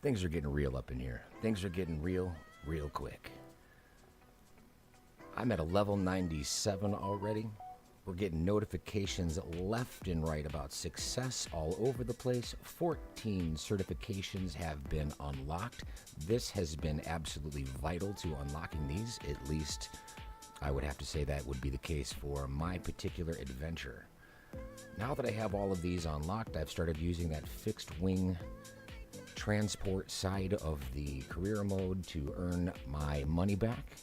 Things are getting real up in here. Things are getting real quick. I'm at a level 97 already. We're getting notifications left and right about success all over the place. 14 certifications have been unlocked. This has been absolutely vital to unlocking these. At least I would have to say that would be the case for my particular adventure. Now that I have all of these unlocked, I've started using that fixed wing transport side of the career mode to earn my money back,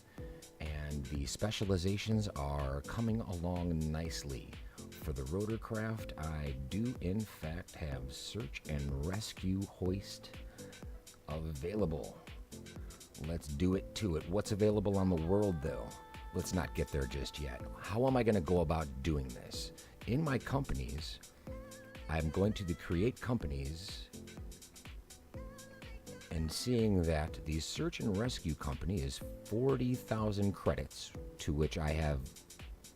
and the specializations are coming along nicely. For the rotorcraft, I do in fact have search and rescue hoist available. Let's do it to it. What's available on the world though? Let's not get there just yet. How am I going to go about doing this? In my companies, I'm going to create companies, and seeing that the search and rescue company is 40,000 credits, to which I have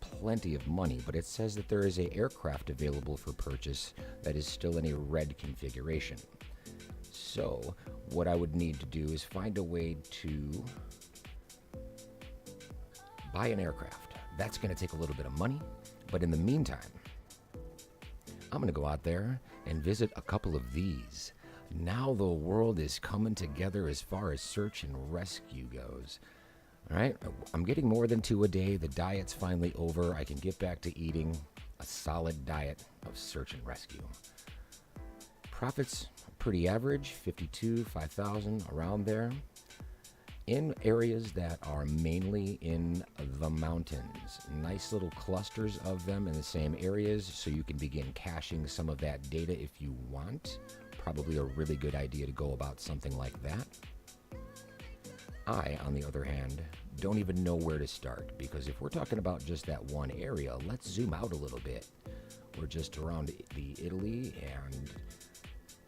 plenty of money, but it says that there is an aircraft available for purchase that is still in a red configuration. So what I would need to do is find a way to buy an aircraft. That's going to take a little bit of money, but in the meantime, I'm going to go out there and visit a couple of these. Now the world is coming together as far as search and rescue goes. All right, I'm getting more than 2 a day. The diet's finally over. I can get back to eating a solid diet of search and rescue. Profits pretty average, 52, 5,000, around there. In areas that are mainly in the mountains. Nice little clusters of them in the same areas, so you can begin caching some of that data if you want. Probably a really good idea to go about something like that. I, on the other hand, don't even know where to start, because if we're talking about just that one area, let's zoom out a little bit. We're just around the Italy, and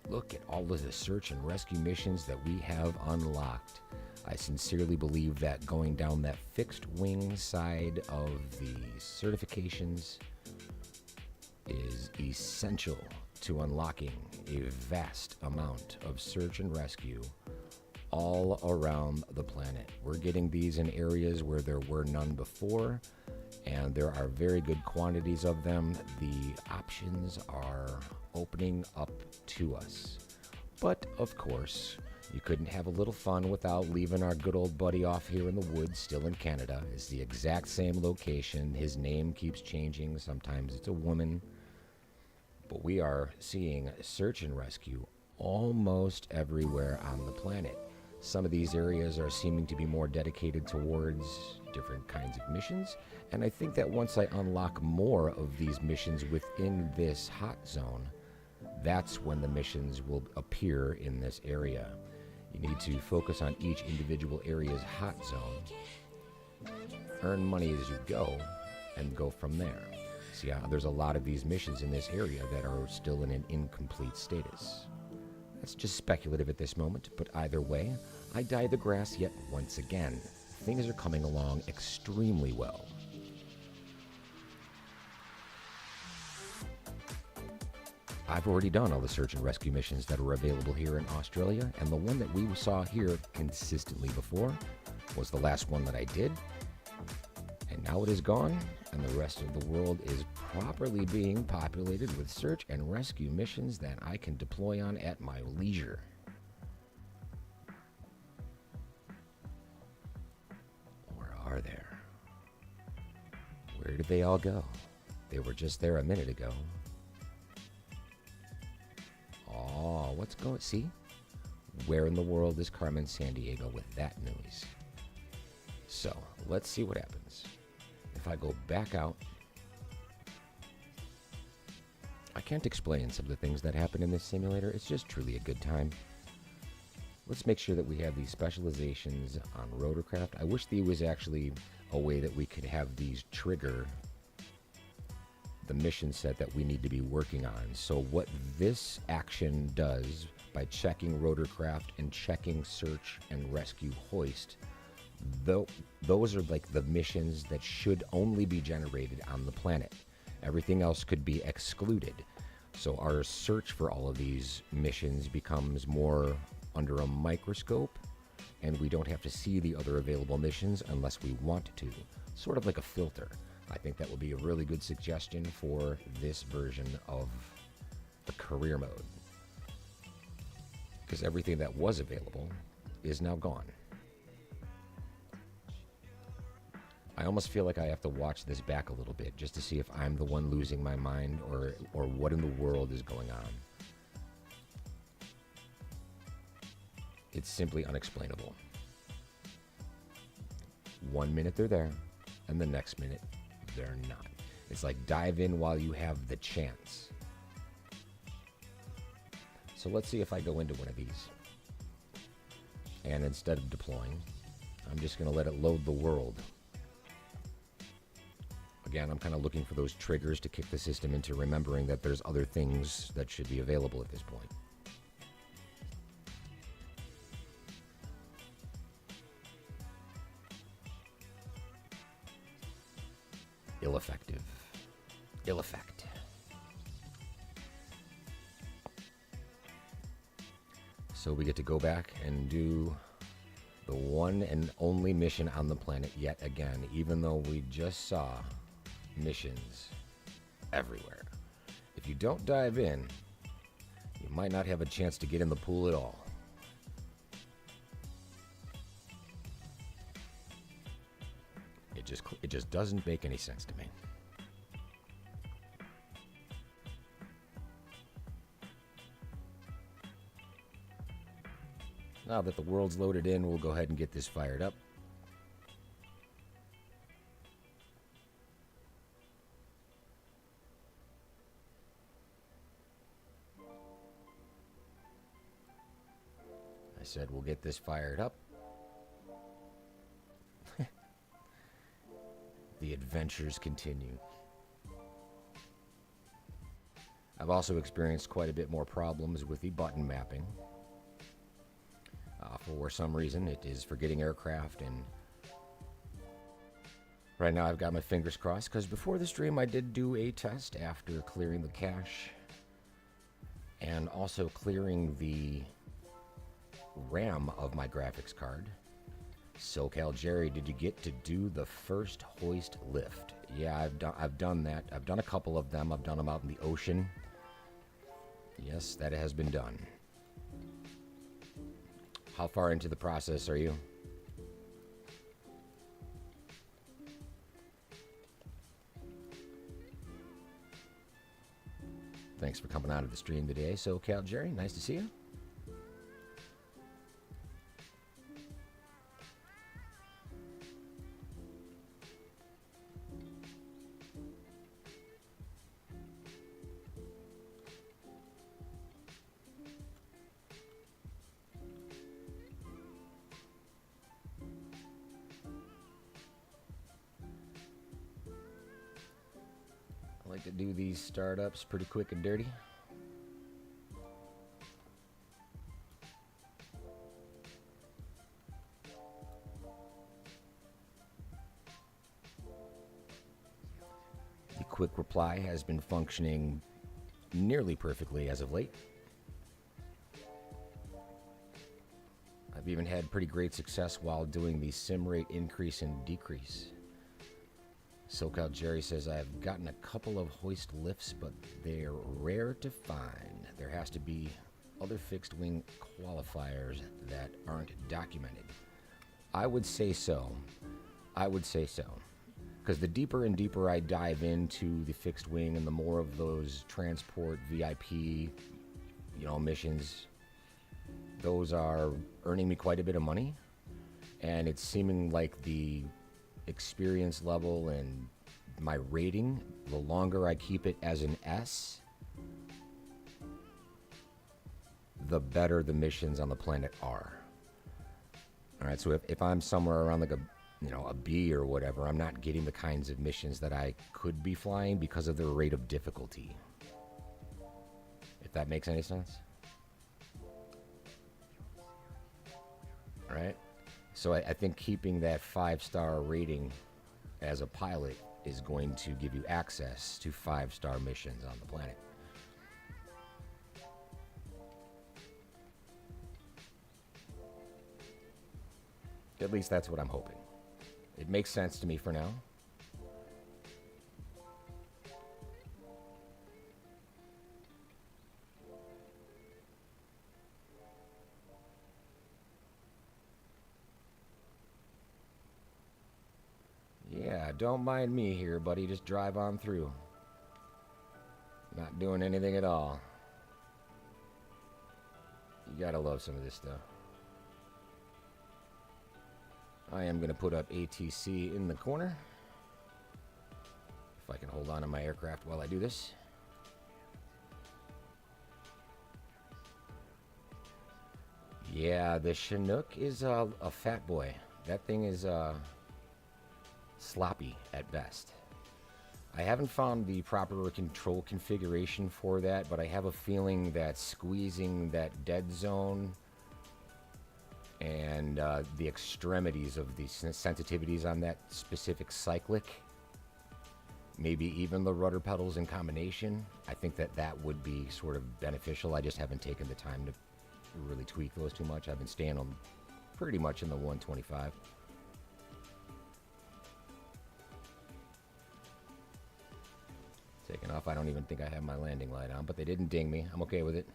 look at all of the search and rescue missions that we have unlocked. I sincerely believe that going down that fixed wing side of the certifications is essential to unlocking a vast amount of search and rescue all around the planet. We're getting these in areas where there were none before, and there are very good quantities of them. The options are opening up to us. But of course, you couldn't have a little fun without leaving our good old buddy off here in the woods, still in Canada. It's the exact same location. His name keeps changing. Sometimes it's a woman. But we are seeing search and rescue almost everywhere on the planet. Some of these areas are seeming to be more dedicated towards different kinds of missions. And I think that once I unlock more of these missions within this hot zone, that's when the missions will appear in this area. You need to focus on each individual area's hot zone, earn money as you go, and go from there. See, there's a lot of these missions in this area that are still in an incomplete status. That's just speculative at this moment, but either way, I dye the grass yet once again. Things are coming along extremely well. I've already done all the search and rescue missions that are available here in Australia, and the one that we saw here consistently before was the last one that I did. And now it is gone, and the rest of the world is properly being populated with search and rescue missions that I can deploy on at my leisure. Or are there? Where did they all go? They were just there a minute ago. Oh, what's going? See? Where in the world is Carmen Sandiego with that news? So, let's see what happens. If I go back out, I can't explain some of the things that happen in this simulator. It's just truly a good time. Let's make sure that we have these specializations on rotorcraft. I wish there was actually a way that we could have these trigger the mission set that we need to be working on. So what this action does by checking rotorcraft and checking search and rescue hoist, those are like the missions that should only be generated on the planet. Everything else could be excluded. So our search for all of these missions becomes more under a microscope, and we don't have to see the other available missions unless we want to. Sort of like a filter. I think that will be a really good suggestion for this version of the career mode, because everything that was available is now gone. I almost feel like I have to watch this back a little bit just to see if I'm the one losing my mind or what in the world is going on. It's simply unexplainable. 1 minute they're there, and the next minute they're not. It's like dive in while you have the chance. So let's see if I go into one of these. And instead of deploying, I'm just going to let it load the world. Again, I'm kind of looking for those triggers to kick the system into remembering that there's other things that should be available at this point. Ill effective. Ill effect. So we get to go back and do the one and only mission on the planet yet again, even though we just saw missions everywhere. If you don't dive in, you might not have a chance to get in the pool at all. It just doesn't make any sense to me. Now that the world's loaded in, we'll go ahead and get this fired up. I said we'll get this fired up. The adventures continue. I've also experienced quite a bit more problems with the button mapping. For some reason, it is forgetting aircraft, and right now I've got my fingers crossed, because before the stream I did do a test after clearing the cache and also clearing the RAM of my graphics card. SoCal Jerry, did you get to do the first hoist lift? Yeah, I've done that. I've done a couple of them. I've done them out in the ocean. Yes, that has been done. How far into the process are you? Thanks for coming out of the stream today, SoCal Jerry. Nice to see you. I like to do these startups pretty quick and dirty. The quick reply has been functioning nearly perfectly as of late. I've even had pretty great success while doing the sim rate increase and decrease. SoCal Jerry says, I've gotten a couple of hoist lifts, but they're rare to find. There has to be other fixed wing qualifiers that aren't documented. I would say so. Because the deeper and deeper I dive into the fixed wing and the more of those transport VIP, missions, those are earning me quite a bit of money. And it's seeming like the experience level and my rating, the longer I keep it as an S, the better the missions on the planet are. All right, so if I'm somewhere around like a B or whatever, I'm not getting the kinds of missions that I could be flying because of their rate of difficulty. If that makes any sense. All right. So I think keeping that 5-star rating as a pilot is going to give you access to 5-star missions on the planet. At least that's what I'm hoping. It makes sense to me for now. Yeah, don't mind me here, buddy. Just drive on through. Not doing anything at all. You gotta love some of this stuff. I am gonna put up ATC in the corner. If I can hold on to my aircraft while I do this. Yeah, the Chinook is a fat boy. That thing is sloppy at best. I haven't found the proper control configuration for that, but I have a feeling that squeezing that dead zone and the extremities of the sensitivities on that specific cyclic, maybe even the rudder pedals in combination, I think that that would be sort of beneficial. I just haven't taken the time to really tweak those too much. I've been staying on pretty much in the 125. Taking off. I don't even think I have my landing light on, but they didn't ding me. I'm okay with it.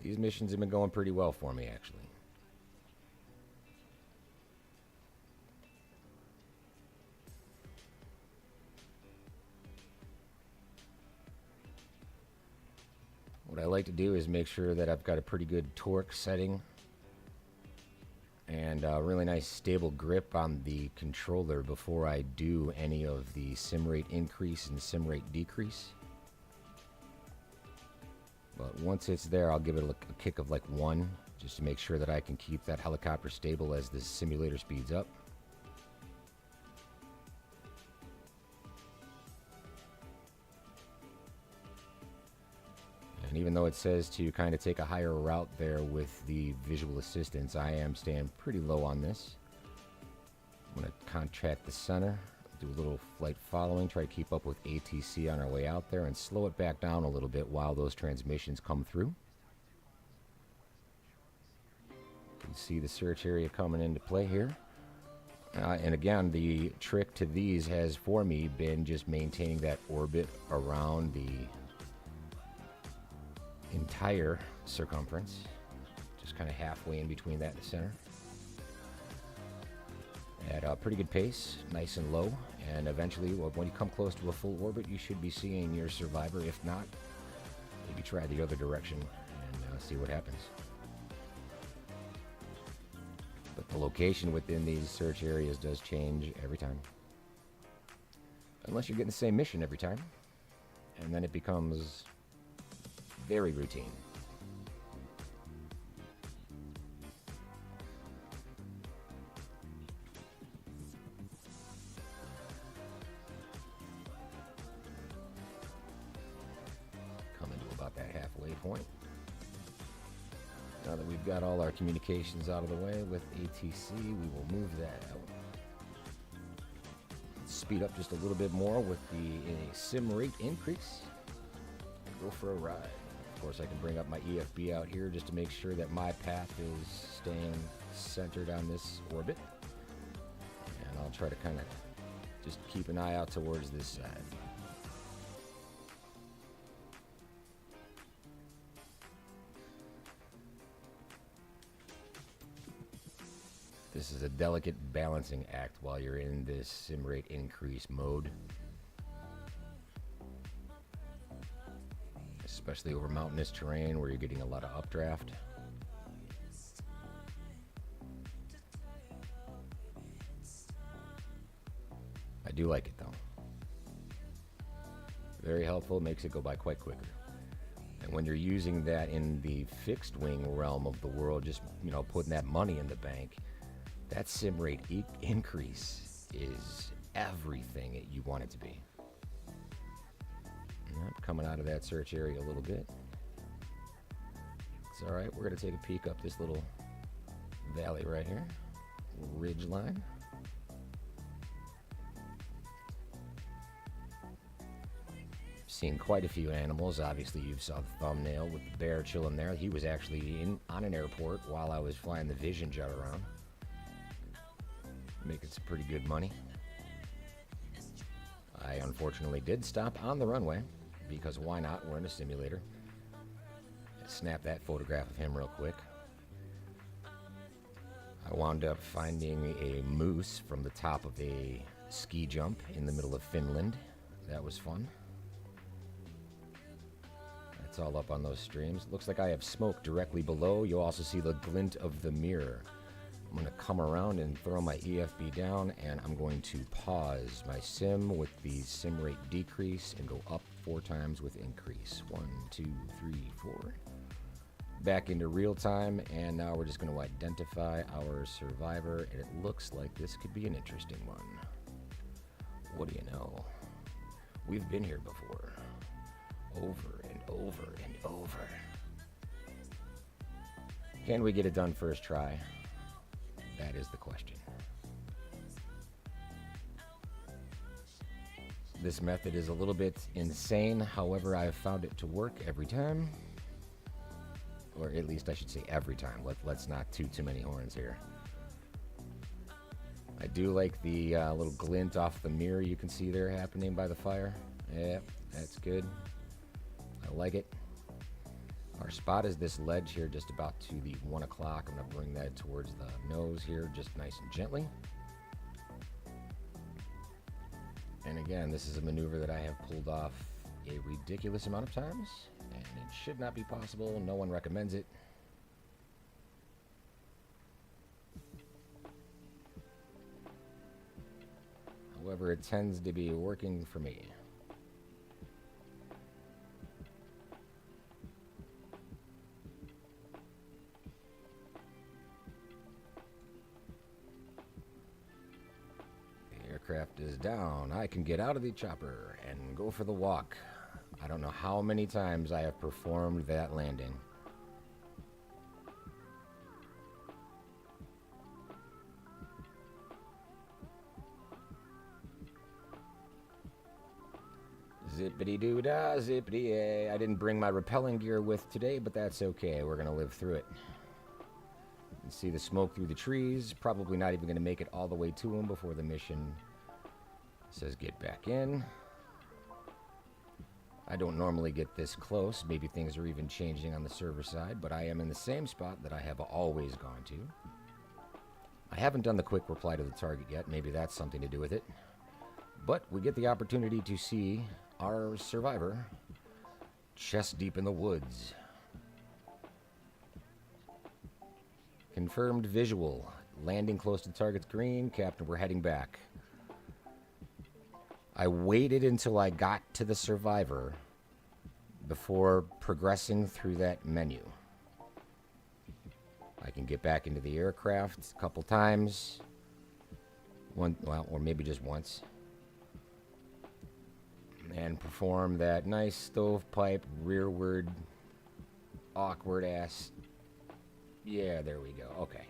These missions have been going pretty well for me, actually. What I like to do is make sure that I've got a pretty good torque setting and a really nice stable grip on the controller before I do any of the sim rate increase and sim rate decrease. But once it's there, I'll give it a kick of like 1 just to make sure that I can keep that helicopter stable as the simulator speeds up. And even though it says to kind of take a higher route there with the visual assistance, I am staying pretty low on this. I'm going to contract the center, do a little flight following, try to keep up with ATC on our way out there, and slow it back down a little bit while those transmissions come through. You can see the search area coming into play here. And again, the trick to these has for me been just maintaining that orbit around the entire circumference, just kind of halfway in between that and the center, at a pretty good pace, nice and low, and eventually, when you come close to a full orbit, you should be seeing your survivor. If not, maybe try the other direction and see what happens. But the location within these search areas does change every time, unless you're getting the same mission every time, and then it becomes very routine. Coming to about that halfway point. Now that we've got all our communications out of the way with ATC, we will move that out. Speed up just a little bit more with the sim rate increase. Go for a ride. Of course, I can bring up my EFB out here just to make sure that my path is staying centered on this orbit. And I'll try to kind of just keep an eye out towards this side. This is a delicate balancing act while you're in this sim rate increase mode. Especially over mountainous terrain where you're getting a lot of updraft. I do like it though. Very helpful, makes it go by quite quicker. And when you're using that in the fixed wing realm of the world, just putting that money in the bank, that sim rate increase is everything that you want it to be. Coming out of that search area a little bit. It's all right. We're going to take a peek up this little valley right here, ridge line. Seen quite a few animals. Obviously, you saw the thumbnail with the bear chilling there. He was actually on an airport while I was flying the Vision jet around. Making some pretty good money. I unfortunately did stop on the runway because why not? We're in a simulator. Snap that photograph of him real quick. I wound up finding a moose from the top of a ski jump in the middle of Finland. That was fun. It's all up on those streams. Looks like I have smoke directly below. You'll also see the glint of the mirror. I'm going to come around and throw my EFB down, and I'm going to pause my sim with the sim rate decrease and go up 4 times with increase. 1, 2, 3, 4. Back into real time, and now we're just going to identify our survivor, and it looks like this could be an interesting one. What do you know? We've been here before. Over and over and over. Can we get it done first try? That is the question. This method is a little bit insane, however, I've found it to work every time. Or at least I should say every time. Let's not toot too many horns here. I do like the little glint off the mirror you can see there happening by the fire. Yeah, that's good. I like it. Our spot is this ledge here just about to the 1 o'clock. I'm going to bring that towards the nose here just nice and gently. And again, this is a maneuver that I have pulled off a ridiculous amount of times, and it should not be possible. No one recommends it. However, it tends to be working for me. Aircraft is down. I can get out of the chopper and go for the walk. I don't know how many times I have performed that landing. Zippity-doo-dah, zippity-yay. I didn't bring my rappelling gear with today, but that's okay. We're going to live through it. You can see the smoke through the trees. Probably not even going to make it all the way to them before the mission says get back in. I don't normally get this close. Maybe things are even changing on the server side, but I am in the same spot that I have always gone to. I haven't done the quick reply to the target yet. Maybe that's something to do with it. But we get the opportunity to see our survivor chest deep in the woods. Confirmed visual. Landing close to target's green. Captain, we're heading back. I waited until I got to the survivor before progressing through that menu. I can get back into the aircraft a couple times. Or maybe just once. And perform that nice stovepipe, rearward, awkward ass. Yeah, there we go. Okay.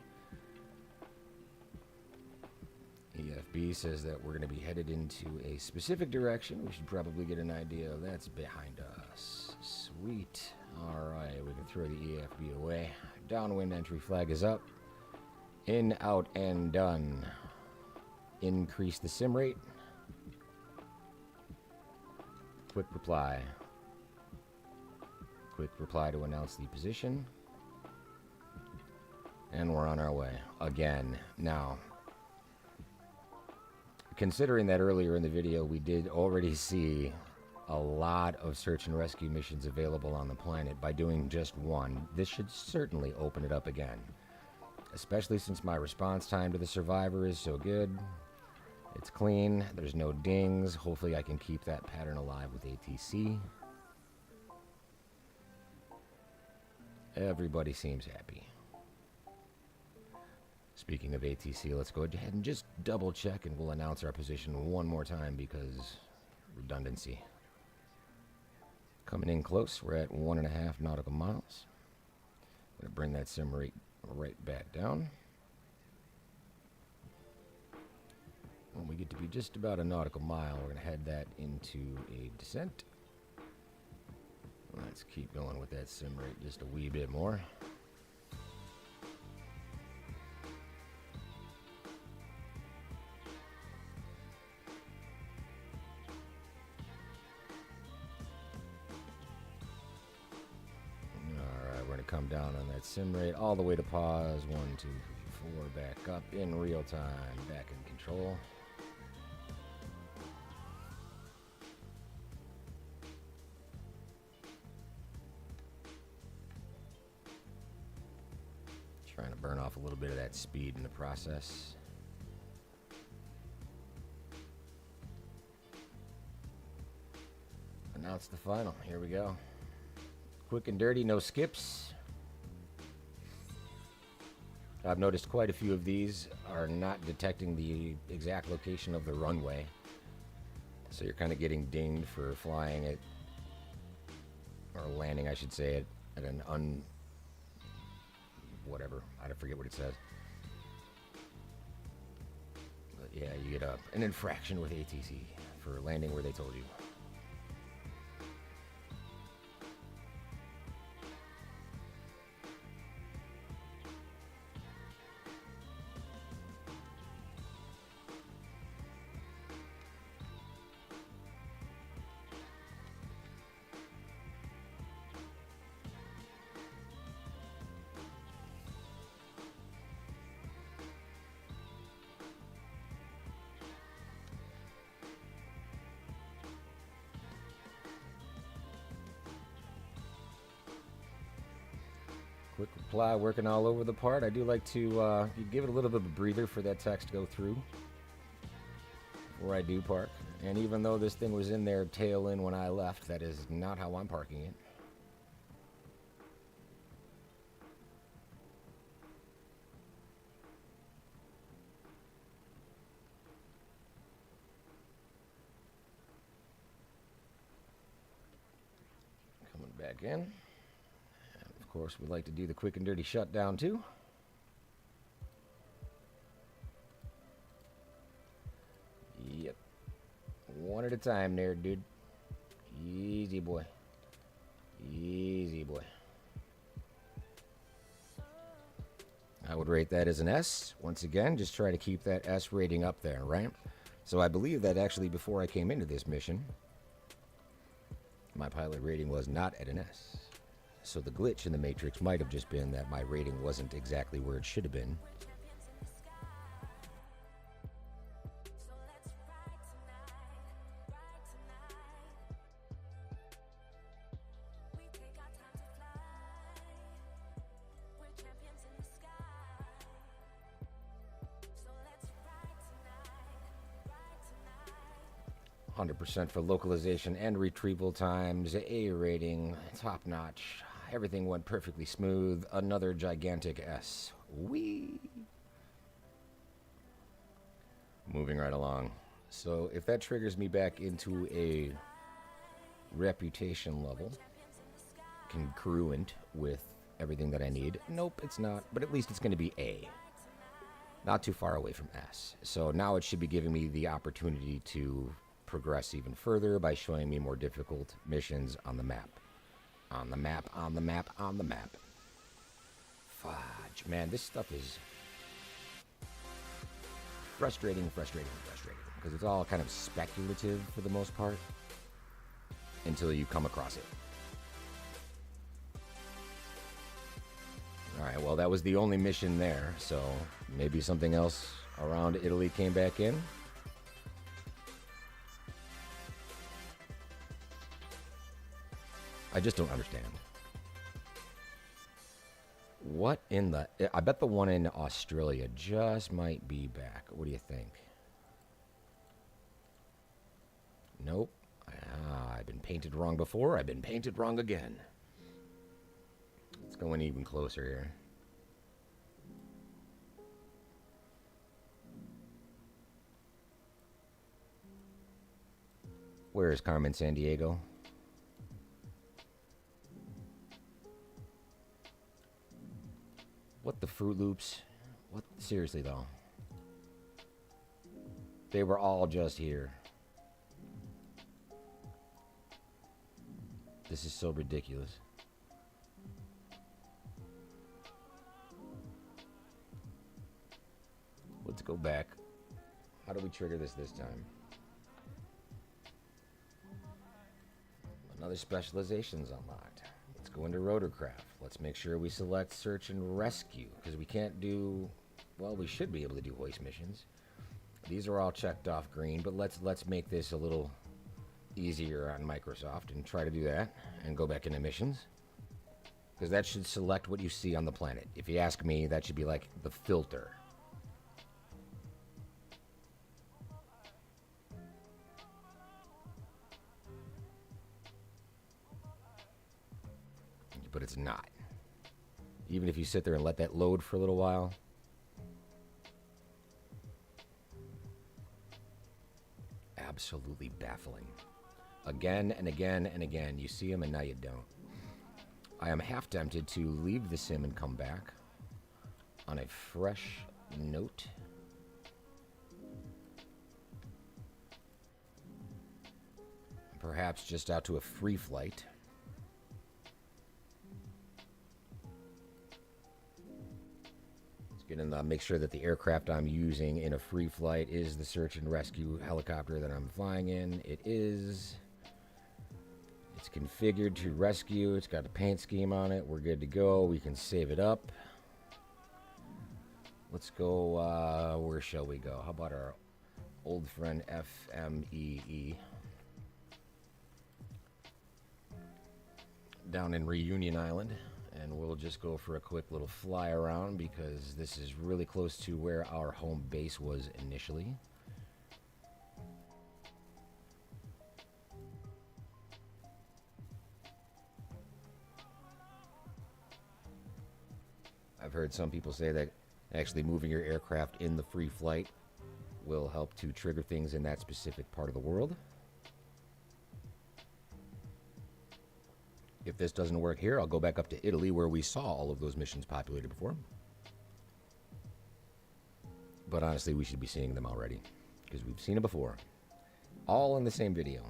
EFB says that we're going to be headed into a specific direction. We should probably get an idea of that's behind us. Sweet. Alright, we can throw the EFB away. Downwind entry flag is up. In, out, and done. Increase the sim rate. Quick reply. Quick reply to announce the position. And we're on our way. Again. Now, considering that earlier in the video we did already see a lot of search and rescue missions available on the planet by doing just one, this should certainly open it up again. Especially since my response time to the survivor is so good. It's clean, there's no dings. Hopefully I can keep that pattern alive with ATC. Everybody seems happy. Speaking of ATC, let's go ahead and just double check and we'll announce our position one more time because redundancy. Coming in close, we're at 1.5 nautical miles. I'm going to bring that sim rate right back down. When we get to be just about a nautical mile, we're going to head that into a descent. Let's keep going with that sim rate just a wee bit more. Alright, we're going to come down on that sim rate all the way to pause. 1, 2, 3, 4, back up in real time, back in control. Trying to burn off a little bit of that speed in the process. Announce the final. Here we go. Quick and dirty, no skips. I've noticed quite a few of these are not detecting the exact location of the runway. So you're kind of getting dinged for flying it, or landing, I should say, at an whatever. I forget what it says. But yeah, you get an infraction with ATC for landing where they told you. Quick reply, working all over the part. I do like to you give it a little bit of a breather for that text to go through before I do park. And even though this thing was in there tail in when I left, that is not how I'm parking it. Coming back in. Of course, we like to do the quick and dirty shutdown too. Yep. One at a time there, dude. Easy boy. Easy boy. I would rate that as an S. Once again, just try to keep that S rating up there, right? So I believe that actually before I came into this mission, my pilot rating was not at an S. So the glitch in the Matrix might have just been that my rating wasn't exactly where it should have been. %, for localization and retrieval times, A rating, top notch. Everything went perfectly smooth. Another gigantic S. Whee! Moving right along. So if that triggers me back into a reputation level, congruent with everything that I need. Nope, it's not, but at least it's going to be A. Not too far away from S. So now it should be giving me the opportunity to progress even further by showing me more difficult missions on the map. On the map, on the map, on the map. Fudge. Man, this stuff is frustrating. Because it's all kind of speculative for the most part. Until you come across it. Alright, well that was the only mission there. So maybe something else around Italy came back in. I just don't understand. What in the... I bet the one in Australia just might be back. What do you think? Nope. I've been painted wrong before. I've been painted wrong again. Let's go in even closer here. Where is Carmen Sandiego? What the Fruit Loops? What? Seriously, though. They were all just here. This is so ridiculous. Let's go back. How do we trigger this time? Another specialization's unlocked. Let's go into rotorcraft. Let's make sure we select search and rescue, because we can't do, well, we should be able to do hoist missions. These are all checked off green, but let's make this a little easier on Microsoft and try to do that and go back into missions, because that should select what you see on the planet. If you ask me, that should be like the filter. But it's not. Even if you sit there and let that load for a little while, absolutely baffling. Again and again and again, you see them and now you don't. I am half tempted to leave the sim and come back on a fresh note. Perhaps just out to a free flight. And make sure that the aircraft I'm using in a free flight is the search and rescue helicopter that I'm flying in. It is. It's configured to rescue. It's got a paint scheme on it. We're good to go. We can save it up. Let's go. Where shall we go? How about our old friend FMEE? Down in Reunion Island. And we'll just go for a quick little fly around, because this is really close to where our home base was initially. I've heard some people say that actually moving your aircraft in the free flight will help to trigger things in that specific part of the world. If this doesn't work here, I'll go back up to Italy, where we saw all of those missions populated before. But honestly, we should be seeing them already, because we've seen it before. All in the same video.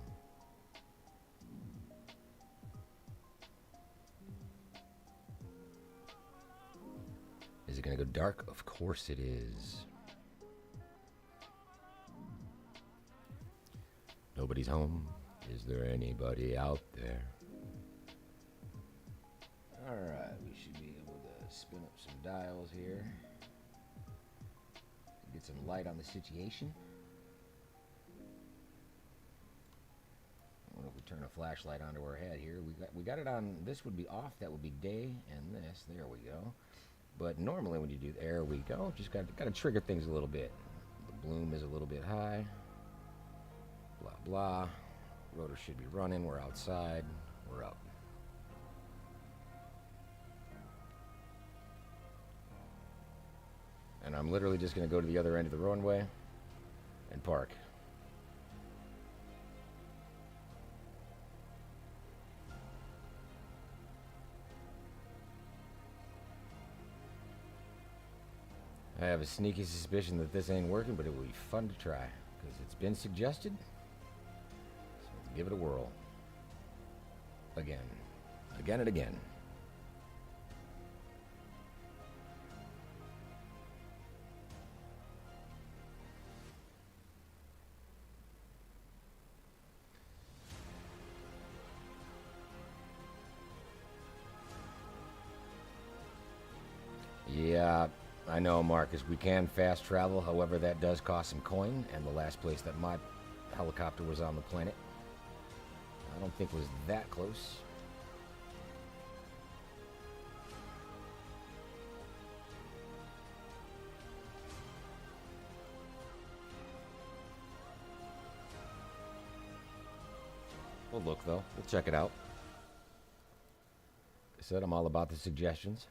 Is it going to go dark? Of course it is. Nobody's home. Is there anybody out there? Alright, we should be able to spin up some dials here. Get some light on the situation. I wonder if we turn a flashlight onto our head here. We got it on, this would be off, that would be day, and this, there we go. But normally when you do, there we go, just got to trigger things a little bit. The bloom is a little bit high. Blah, blah. Rotor should be running, we're outside, we're up. And I'm literally just going to go to the other end of the runway and park. I have a sneaky suspicion that this ain't working, but it will be fun to try, because it's been suggested. So let's give it a whirl. Again. Again and again. Yeah, I know, Marcus, we can fast travel. However, that does cost some coin, and the last place that my helicopter was on the planet, I don't think was that close. We'll look, though. We'll check it out. I said I'm all about the suggestions.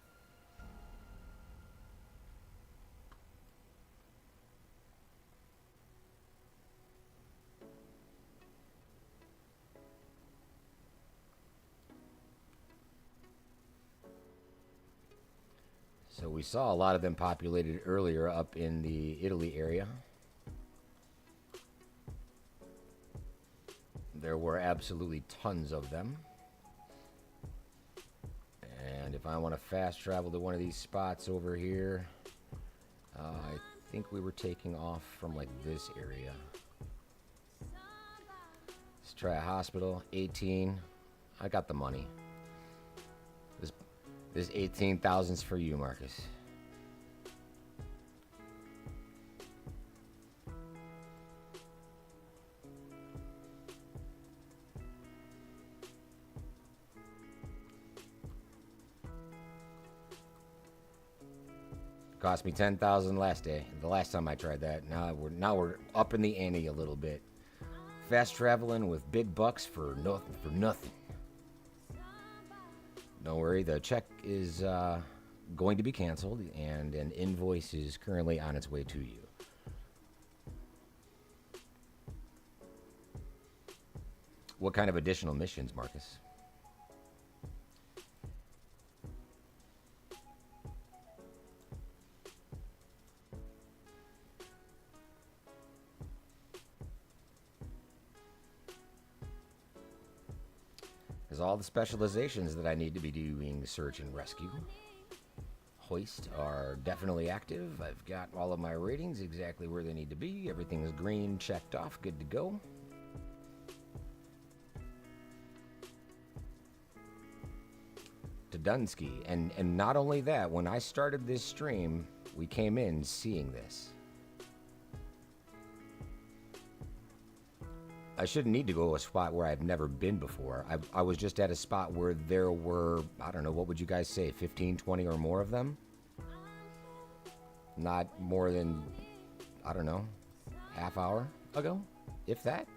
So we saw a lot of them populated earlier up in the Italy area. There were absolutely tons of them. And if I want to fast travel to one of these spots over here, I think we were taking off from like this area. Let's try a hospital. 18. I got the money. This 18,000's for you, Marcus. Cost me 10,000 last day. The last time I tried that. Now we're up in the ante a little bit. Fast traveling with big bucks for nothing. Don't worry, the check is going to be canceled, and an invoice is currently on its way to you. What kind of additional missions, Marcus? Because all the specializations that I need to be doing search and rescue, Hoist, are definitely active. I've got all of my ratings exactly where they need to be. Everything is green, checked off, good to go. To Dunsky. And not only that, when I started this stream, we came in seeing this. I shouldn't need to go to a spot where I've never been before. I was just at a spot where there were, I don't know, what would you guys say, 15, 20 or more of them? Not more than, I don't know, half hour ago, if that.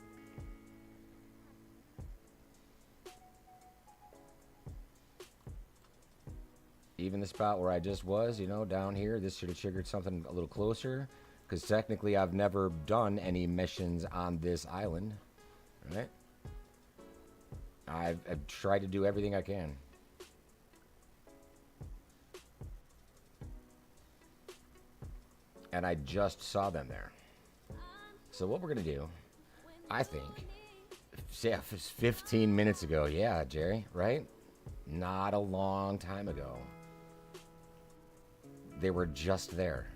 Even the spot where I just was, you know, down here, this should have triggered something a little closer. Because technically I've never done any missions on this island. Right? I've tried to do everything I can. And I just saw them there. So what we're going to do, I think, yeah, 15 minutes ago. Yeah, Jerry, right? Not a long time ago. They were just there.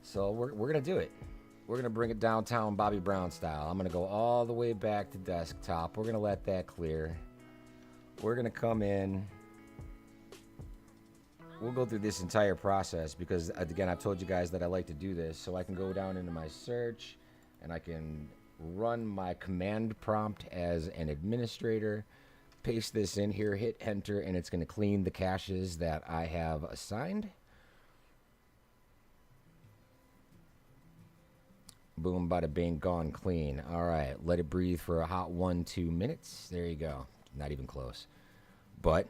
So we're going to do it. We're going to bring it downtown Bobby Brown style. I'm going to go all the way back to desktop. We're going to let that clear. We're going to come in. We'll go through this entire process because, again, I've told you guys that I like to do this. So I can go down into my search and I can run my command prompt as an administrator. Paste this in here, hit enter, and it's going to clean the caches that I have assigned. Boom, bada bing, gone clean. All right, let it breathe for a hot 1-2 minutes. There you go. Not even close. But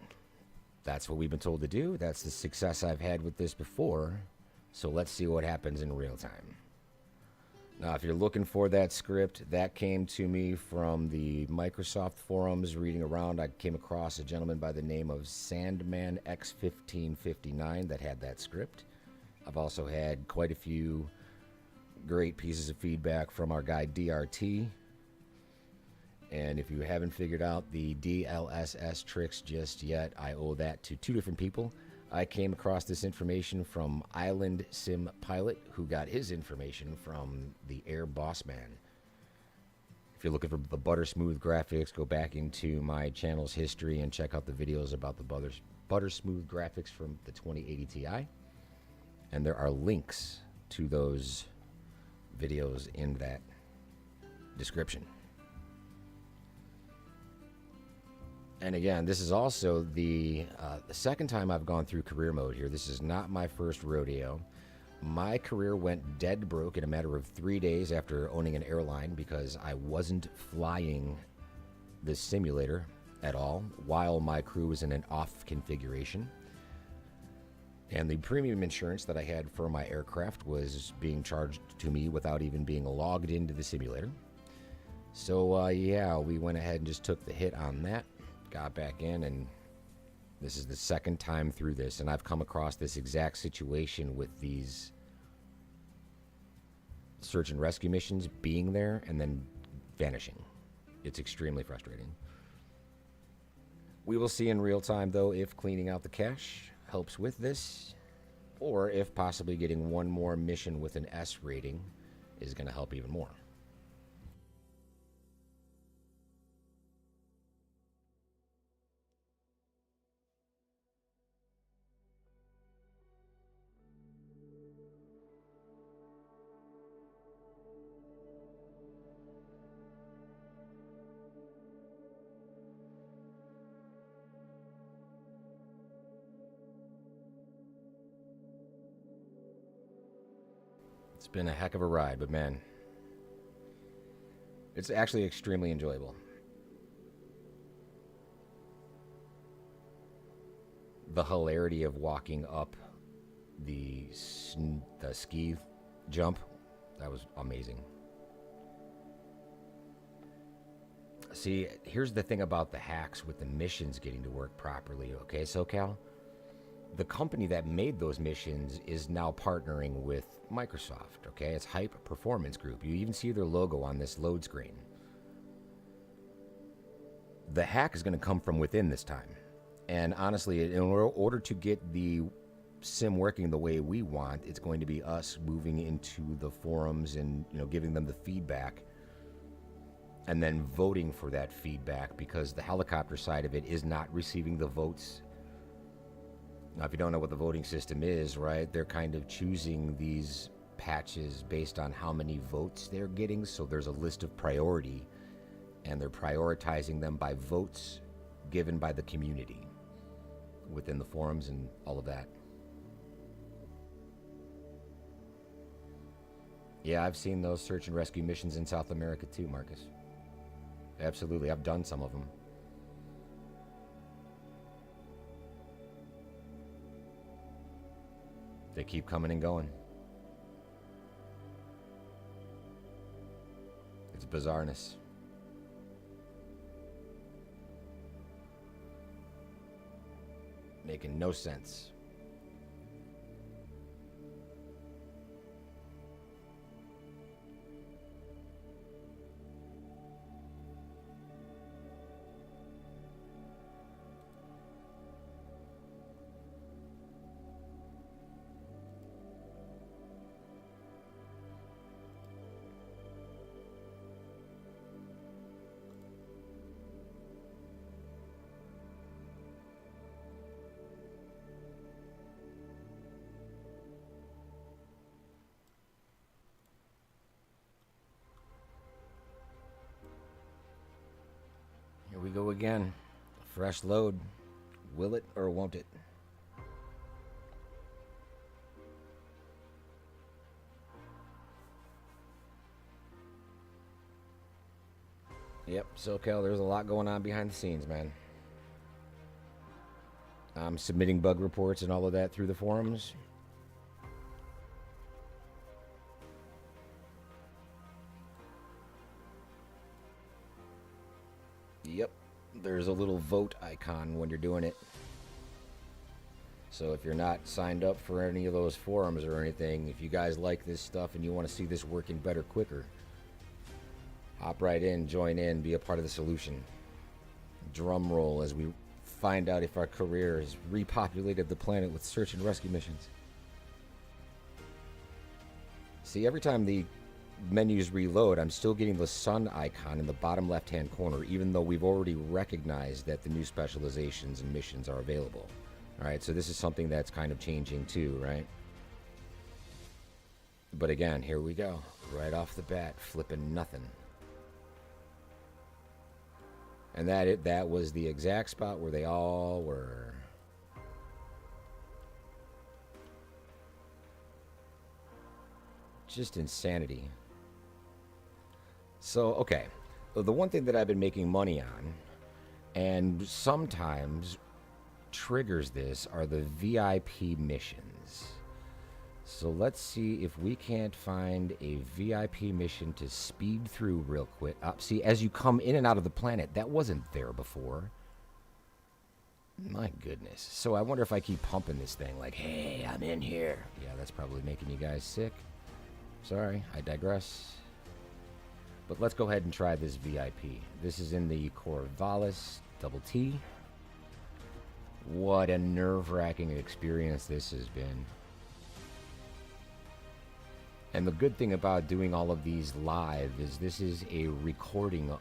that's what we've been told to do. That's the success I've had with this before. So let's see what happens in real time. Now, if you're looking for that script, that came to me from the Microsoft forums. Reading around, I came across a gentleman by the name of Sandman X1559 that had that script. I've also had quite a few great pieces of feedback from our guy DRT. And if you haven't figured out the DLSS tricks just yet, I owe that to two different people. I came across this information from Island Sim Pilot, who got his information from the Air Boss Man. If you're looking for the butter smooth graphics, go back into my channel's history and check out the videos about the butter smooth graphics from the 2080 Ti. And there are links to those videos in that description. And again, this is also the second time I've gone through career mode here. This is not my first rodeo. My career went dead broke in a matter of 3 days after owning an airline because I wasn't flying this simulator at all while my crew was in an off configuration. And the premium insurance that I had for my aircraft was being charged to me without even being logged into the simulator. So, yeah, we went ahead and just took the hit on that. Got back in, and this is the second time through this. And I've come across this exact situation with these search and rescue missions being there and then vanishing. It's extremely frustrating. We will see in real time, though, if cleaning out the cache helps with this, or if possibly getting one more mission with an S rating is going to help even more. It's been a heck of a ride, but man, it's actually extremely enjoyable. The hilarity of walking up the ski jump, that was amazing. See, here's the thing about the hacks with the missions getting to work properly, okay, SoCal? The company that made those missions is now partnering with Microsoft, okay? It's Hype Performance Group. You even see their logo on this load screen. The hack is going to come from within this time. And honestly, in order to get the sim working the way we want, it's going to be us moving into the forums and, giving them the feedback and then voting for that feedback, because the helicopter side of it is not receiving the votes. Now, if you don't know what the voting system is, right, they're kind of choosing these patches based on how many votes they're getting. So there's a list of priority, and they're prioritizing them by votes given by the community within the forums and all of that. Yeah, I've seen those search and rescue missions in South America too, Marcus. Absolutely, I've done some of them. They keep coming and going. It's bizarreness. Making no sense. Here we go again. Fresh load. Will it or won't it? Yep, SoCal, there's a lot going on behind the scenes, man. I'm submitting bug reports and all of that through the forums. Yep, there's a little vote icon when you're doing it. So if you're not signed up for any of those forums or anything, if you guys like this stuff and you want to see this working better quicker, hop right in, join in, be a part of the solution. Drum roll as we find out if our career has repopulated the planet with search and rescue missions. See, every time the menus reload, I'm still getting the sun icon in the bottom left hand corner, even though we've already recognized that the new specializations and missions are available. Alright, so this is something that's kind of changing too, right? But again, here we go. Right off the bat, flipping nothing. And that was the exact spot where they all were. Just insanity. So, okay. The one thing that I've been making money on, and sometimes triggers this, are the VIP missions. So let's see if we can't find a VIP mission to speed through real quick. See, as you come in and out of the planet, that wasn't there before. My goodness. So I wonder if I keep pumping this thing like, hey, I'm in here. Yeah, that's probably making you guys sick. Sorry, I digress. But let's go ahead and try this VIP. This is in the Corvallis Double T. What a nerve-wracking experience this has been. And the good thing about doing all of these live is this is a recording of